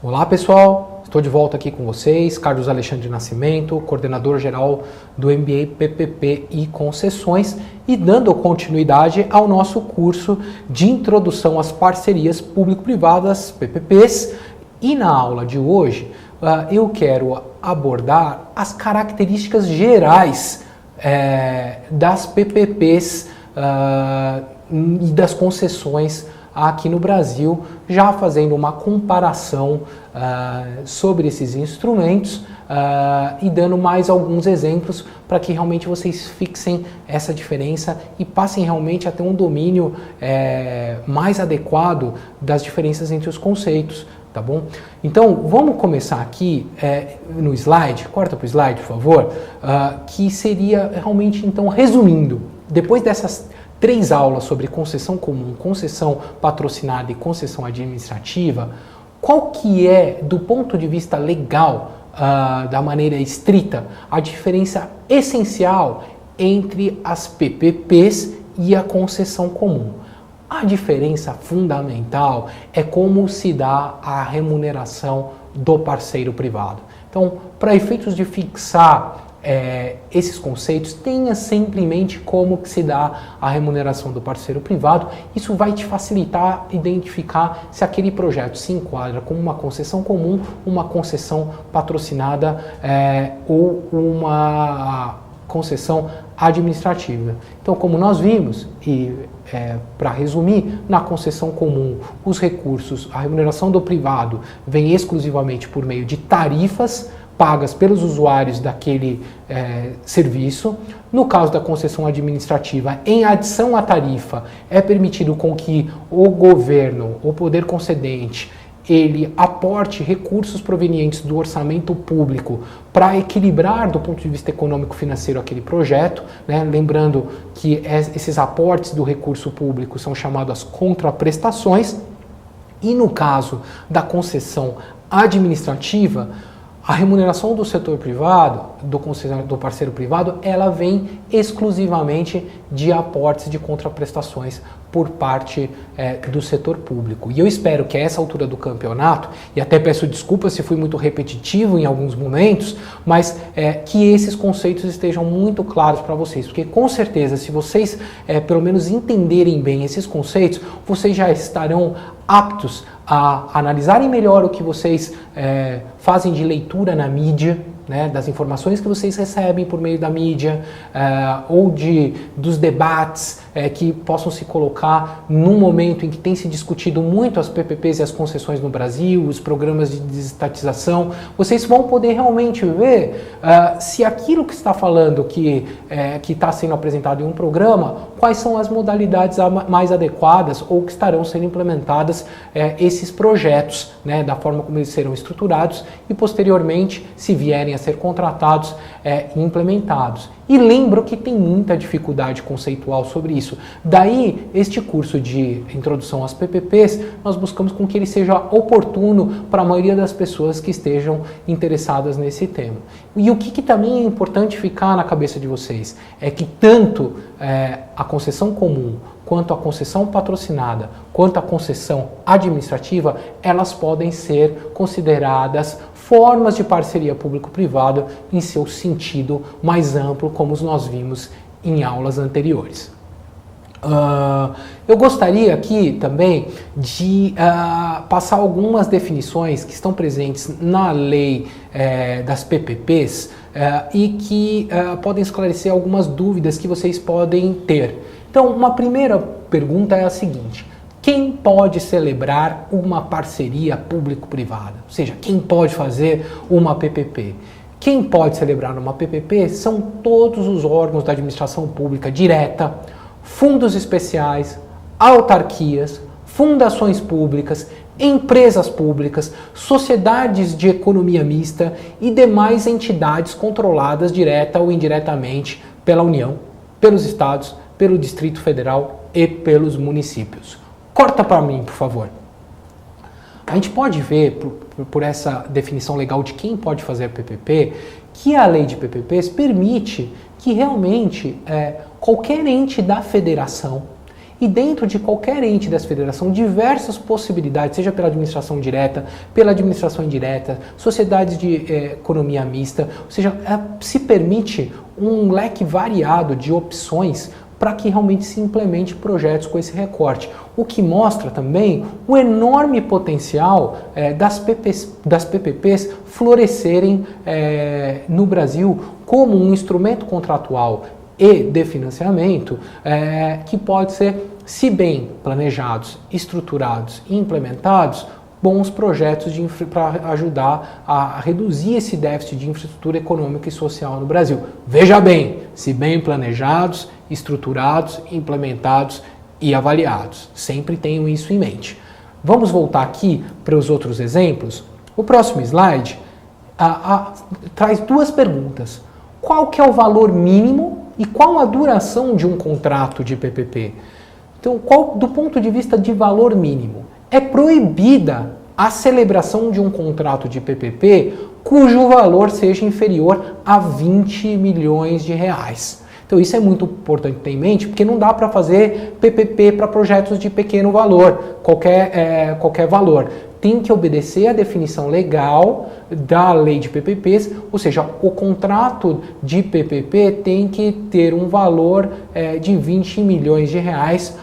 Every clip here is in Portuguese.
Olá pessoal, estou de volta aqui com vocês, Carlos Alexandre Nascimento, coordenador geral do MBA PPP e Concessões, e dando continuidade ao nosso curso de Introdução às Parcerias Público-Privadas, PPPs, e na aula de hoje eu quero abordar as características gerais das PPPs e das concessões aqui no Brasil, já fazendo uma comparação sobre esses instrumentos e dando mais alguns exemplos para que realmente vocês fixem essa diferença e passem realmente a ter um domínio mais adequado das diferenças entre os conceitos, tá bom? Então, vamos começar aqui no slide, corta para o slide, por favor, que seria realmente, então, resumindo, depois dessas 3 aulas sobre concessão comum, concessão patrocinada e concessão administrativa, qual que é, do ponto de vista legal, da maneira estrita, a diferença essencial entre as PPPs e a concessão comum? A diferença fundamental é como se dá a remuneração do parceiro privado. Então, para efeitos de fixar esses conceitos, tenha sempre em mente como que se dá a remuneração do parceiro privado. Isso vai te facilitar identificar se aquele projeto se enquadra como uma concessão comum, uma concessão patrocinada ou uma concessão administrativa. Então, como nós vimos, e para resumir, na concessão comum, os recursos, a remuneração do privado vem exclusivamente por meio de tarifas pagas pelos usuários daquele serviço. No caso da concessão administrativa, em adição à tarifa, é permitido com que o governo, o poder concedente, ele aporte recursos provenientes do orçamento público para equilibrar do ponto de vista econômico-financeiro aquele projeto, né? Lembrando que esses aportes do recurso público são chamados contraprestações. E no caso da concessão administrativa, a remuneração do setor privado, do parceiro privado, ela vem exclusivamente de aportes de contraprestações por parte do setor público. E eu espero que a essa altura do campeonato, e até peço desculpas se fui muito repetitivo em alguns momentos, mas que esses conceitos estejam muito claros para vocês, porque com certeza, se vocês pelo menos entenderem bem esses conceitos, vocês já estarão aptos a analisarem melhor o que vocês fazem de leitura na mídia, né, das informações que vocês recebem por meio da mídia, ou dos debates que possam se colocar num momento em que tem se discutido muito as PPPs e as concessões no Brasil, os programas de desestatização. Vocês vão poder realmente ver se aquilo que está falando que está sendo apresentado em um programa, quais são as modalidades mais adequadas ou que estarão sendo implementadas esses projetos, né, da forma como eles serão estruturados e posteriormente, se vierem a ser contratados e implementados. E lembro que tem muita dificuldade conceitual sobre isso. Daí, este curso de introdução às PPPs, nós buscamos com que ele seja oportuno para a maioria das pessoas que estejam interessadas nesse tema. E o que também é importante ficar na cabeça de vocês é que tanto a concessão comum, quanto a concessão patrocinada, quanto a concessão administrativa, elas podem ser consideradas formas de parceria público-privada em seu sentido mais amplo, como nós vimos em aulas anteriores. Eu gostaria aqui também de passar algumas definições que estão presentes na lei das PPPs e que podem esclarecer algumas dúvidas que vocês podem ter. Então, uma primeira pergunta é a seguinte: quem pode celebrar uma parceria público-privada? Ou seja, quem pode fazer uma PPP? Quem pode celebrar uma PPP são todos os órgãos da administração pública direta, fundos especiais, autarquias, fundações públicas, empresas públicas, sociedades de economia mista e demais entidades controladas direta ou indiretamente pela União, pelos estados, pelo Distrito Federal e pelos municípios. Corta para mim, por favor. A gente pode ver, por essa definição legal de quem pode fazer PPP, que a lei de PPPs permite que realmente qualquer ente da federação E dentro de qualquer ente dessa federação, diversas possibilidades, seja pela administração direta, pela administração indireta, sociedades de economia mista, ou seja, se permite um leque variado de opções para que realmente se implemente projetos com esse recorte. O que mostra também o enorme potencial das PPPs florescerem no Brasil como um instrumento contratual e de financiamento que pode ser, se bem planejados, estruturados e implementados, bons projetos para ajudar a reduzir esse déficit de infraestrutura econômica e social no Brasil. Veja bem, se bem planejados, estruturados, implementados e avaliados. Sempre tenham isso em mente. Vamos voltar aqui para os outros exemplos. O próximo slide traz duas perguntas. Qual que é o valor mínimo e qual a duração de um contrato de PPP? Então, do ponto de vista de valor mínimo, é proibida a celebração de um contrato de PPP cujo valor seja inferior a 20 milhões de reais. Então isso é muito importante ter em mente, porque não dá para fazer PPP para projetos de pequeno valor, qualquer valor. Tem que obedecer à definição legal da lei de PPPs, ou seja, o contrato de PPP tem que ter um valor de 20 milhões de reais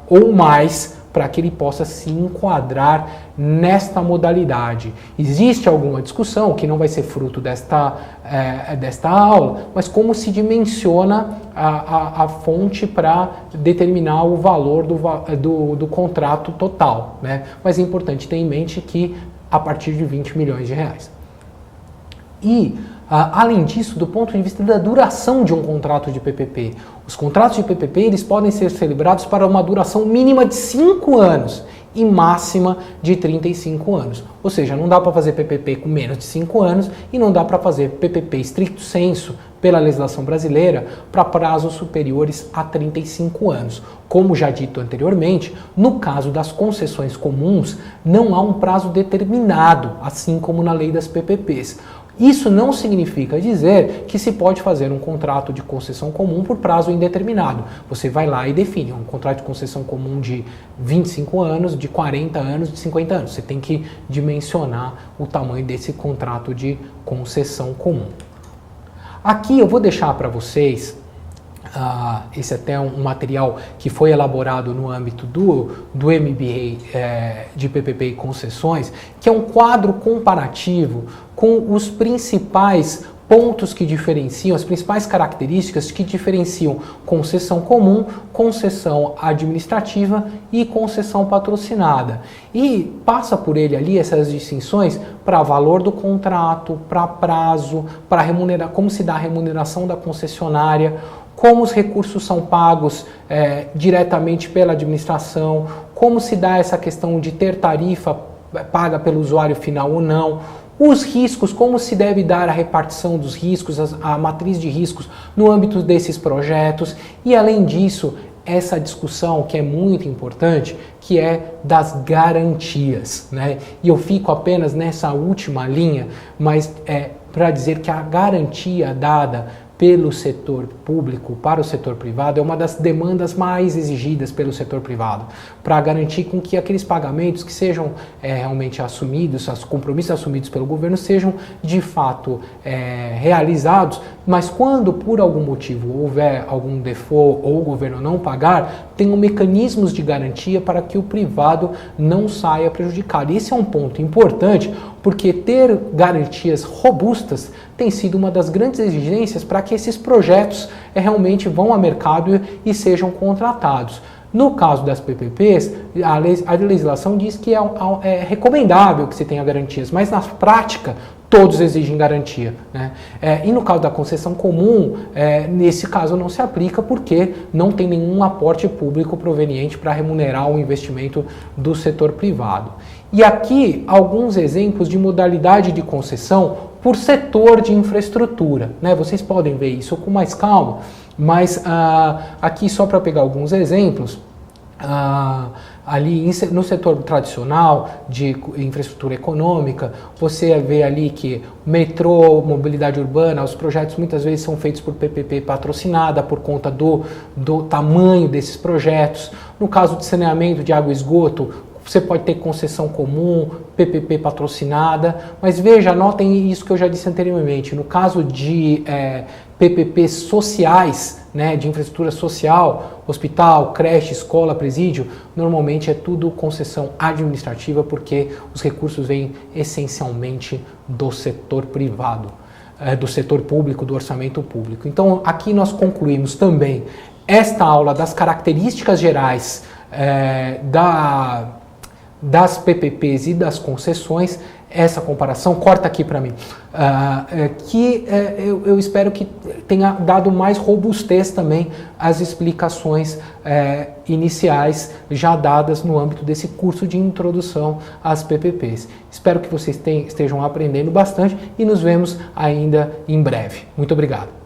ou mais, para que ele possa se enquadrar nesta modalidade. Existe alguma discussão, que não vai ser fruto desta aula, mas como se dimensiona a fonte para determinar o valor do contrato total, né? Mas é importante ter em mente que a partir de 20 milhões de reais. E, além disso, do ponto de vista da duração de um contrato de PPP, os contratos de PPP eles podem ser celebrados para uma duração mínima de 5 anos e máxima de 35 anos. Ou seja, não dá para fazer PPP com menos de 5 anos e não dá para fazer PPP estricto sensu pela legislação brasileira para prazos superiores a 35 anos. Como já dito anteriormente, no caso das concessões comuns, não há um prazo determinado, assim como na lei das PPPs. Isso não significa dizer que se pode fazer um contrato de concessão comum por prazo indeterminado. Você vai lá e define um contrato de concessão comum de 25 anos, de 40 anos, de 50 anos. Você tem que dimensionar o tamanho desse contrato de concessão comum. Aqui eu vou deixar para vocês, esse até é um material que foi elaborado no âmbito do MBA de PPP e concessões, que é um quadro comparativo com os principais pontos que diferenciam, as principais características que diferenciam concessão comum, concessão administrativa e concessão patrocinada. E passa por ele ali essas distinções para valor do contrato, para prazo, para como se dá a remuneração da concessionária, como os recursos são pagos diretamente pela administração, como se dá essa questão de ter tarifa paga pelo usuário final ou não, os riscos, como se deve dar a repartição dos riscos, a matriz de riscos no âmbito desses projetos e, além disso, essa discussão que é muito importante, que é das garantias, né? E eu fico apenas nessa última linha, mas para dizer que a garantia dada pelo setor público para o setor privado é uma das demandas mais exigidas pelo setor privado, para garantir com que aqueles pagamentos que sejam realmente assumidos, os compromissos assumidos pelo governo sejam de fato realizados, mas quando por algum motivo houver algum default ou o governo não pagar, tenham mecanismos de garantia para que o privado não saia prejudicado. E esse é um ponto importante, porque ter garantias robustas tem sido uma das grandes exigências para que esses projetos realmente vão ao mercado e sejam contratados. No caso das PPPs, a legislação diz que é recomendável que se tenha garantias, mas na prática todos exigem garantia, né? E no caso da concessão comum, nesse caso não se aplica porque não tem nenhum aporte público proveniente para remunerar o investimento do setor privado. E aqui alguns exemplos de modalidade de concessão por setor de infraestrutura, né? Vocês podem ver isso com mais calma, mas aqui só para pegar alguns exemplos, Ali no setor tradicional de infraestrutura econômica, você vê ali que metrô, mobilidade urbana, os projetos muitas vezes são feitos por PPP patrocinada por conta do tamanho desses projetos. No caso de saneamento de água e esgoto, você pode ter concessão comum, PPP patrocinada, mas veja, notem isso que eu já disse anteriormente, no caso de PPPs sociais, né, de infraestrutura social, hospital, creche, escola, presídio, normalmente é tudo concessão administrativa porque os recursos vêm essencialmente do setor privado, do setor público, do orçamento público. Então aqui nós concluímos também esta aula das características gerais das PPPs e das concessões, essa comparação, corta aqui para mim, eu espero que tenha dado mais robustez também às explicações iniciais já dadas no âmbito desse curso de introdução às PPPs. Espero que vocês estejam aprendendo bastante e nos vemos ainda em breve. Muito obrigado.